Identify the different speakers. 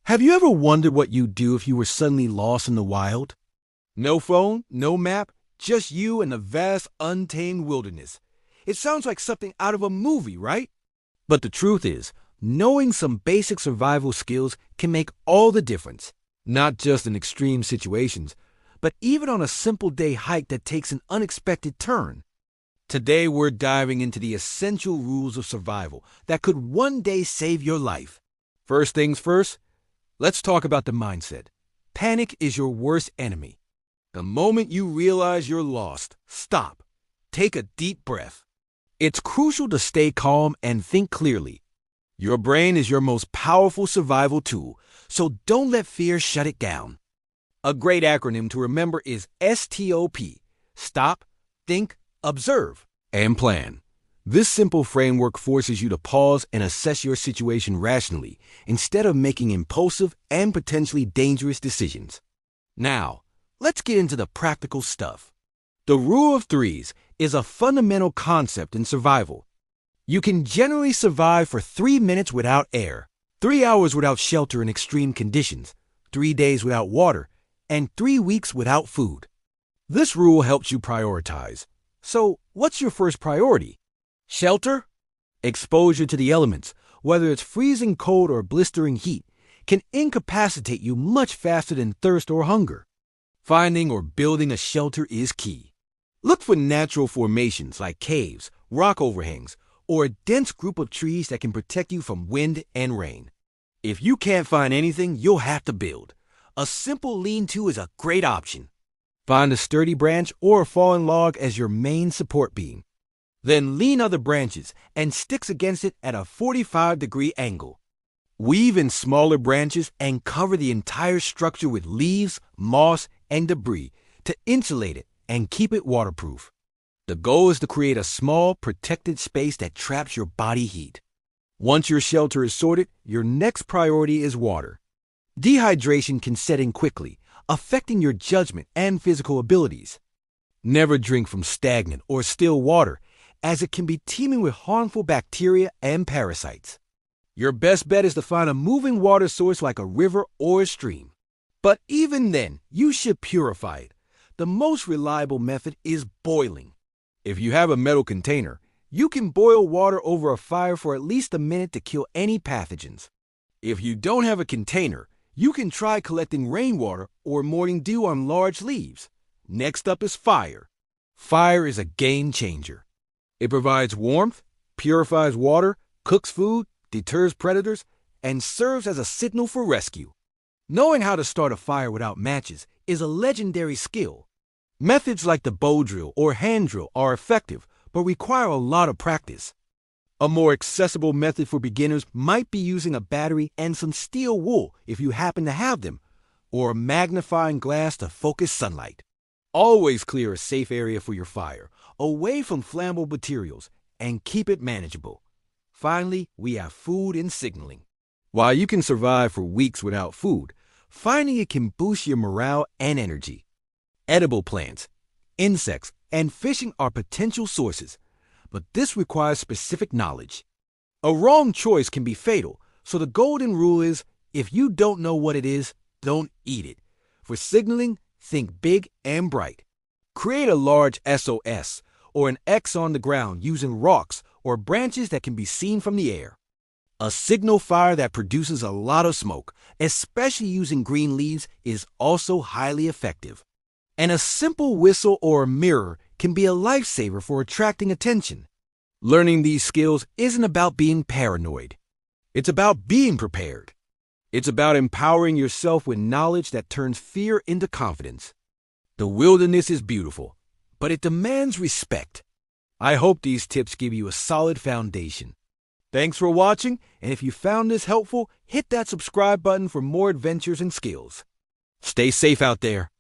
Speaker 1: Have you ever wondered what you'd do if you were suddenly lost in the wild? No phone, no map, just you and the vast, untamed wilderness. It sounds like something out of a movie, right? But the truth is, knowing some basic survival skills can make all the difference, not just in extreme situations, but even on a simple day hike that takes an unexpected turn. Today, we're diving into the essential rules of survival that could one day save your life. First things first, let's talk about the mindset. Panic is your worst enemy. The moment you realize you're lost, stop. Take a deep breath. It's crucial to stay calm and think clearly. Your brain is your most powerful survival tool, so don't let fear shut it down. A great acronym to remember is STOP. Stop, think, observe, and plan. This simple framework forces you to pause and assess your situation rationally instead of making impulsive and potentially dangerous decisions. Now, let's get into the practical stuff. The rule of threes is a fundamental concept in survival. You can generally survive for 3 minutes without air, 3 hours without shelter in extreme conditions, 3 days without water, and 3 weeks without food. This rule helps you prioritize. So, what's your first priority? Shelter? Exposure to the elements, whether it's freezing cold or blistering heat, can incapacitate you much faster than thirst or hunger. Finding or building a shelter is key. Look for natural formations like caves, rock overhangs, or a dense group of trees that can protect you from wind and rain. If you can't find anything, you'll have to build. A simple lean-to is a great option. Find a sturdy branch or a fallen log as your main support beam. Then lean other branches and sticks against it at a 45-degree angle. Weave in smaller branches and cover the entire structure with leaves, moss, and debris to insulate it and keep it waterproof. The goal is to create a small, protected space that traps your body heat. Once your shelter is sorted, your next priority is water. Dehydration can set in quickly, affecting your judgment and physical abilities. Never drink from stagnant or still water, as it can be teeming with harmful bacteria and parasites. Your best bet is to find a moving water source like a river or a stream. But even then, you should purify it. The most reliable method is boiling. If you have a metal container, you can boil water over a fire for at least a minute to kill any pathogens. If you don't have a container, you can try collecting rainwater or morning dew on large leaves. Next up is fire. Fire is a game changer. It provides warmth, purifies water, cooks food, deters predators, and serves as a signal for rescue. Knowing how to start a fire without matches is a legendary skill. Methods like the bow drill or hand drill are effective, but require a lot of practice. A more accessible method for beginners might be using a battery and some steel wool if you happen to have them, or a magnifying glass to focus sunlight. Always clear a safe area for your fire, away from flammable materials, and keep it manageable. Finally, we have food and signaling. While you can survive for weeks without food, finding it can boost your morale and energy. Edible plants, insects, and fishing are potential sources, but this requires specific knowledge. A wrong choice can be fatal, so the golden rule is, if you don't know what it is, don't eat it. For signaling, think big and bright. Create a large SOS or an X on the ground using rocks or branches that can be seen from the air. A signal fire that produces a lot of smoke, especially using green leaves, is also highly effective. And a simple whistle or a mirror can be a lifesaver for attracting attention. Learning these skills isn't about being paranoid. It's about being prepared. It's about empowering yourself with knowledge that turns fear into confidence. The wilderness is beautiful, but it demands respect. I hope these tips give you a solid foundation. Thanks for watching, and if you found this helpful, hit that subscribe button for more adventures and skills. Stay safe out there.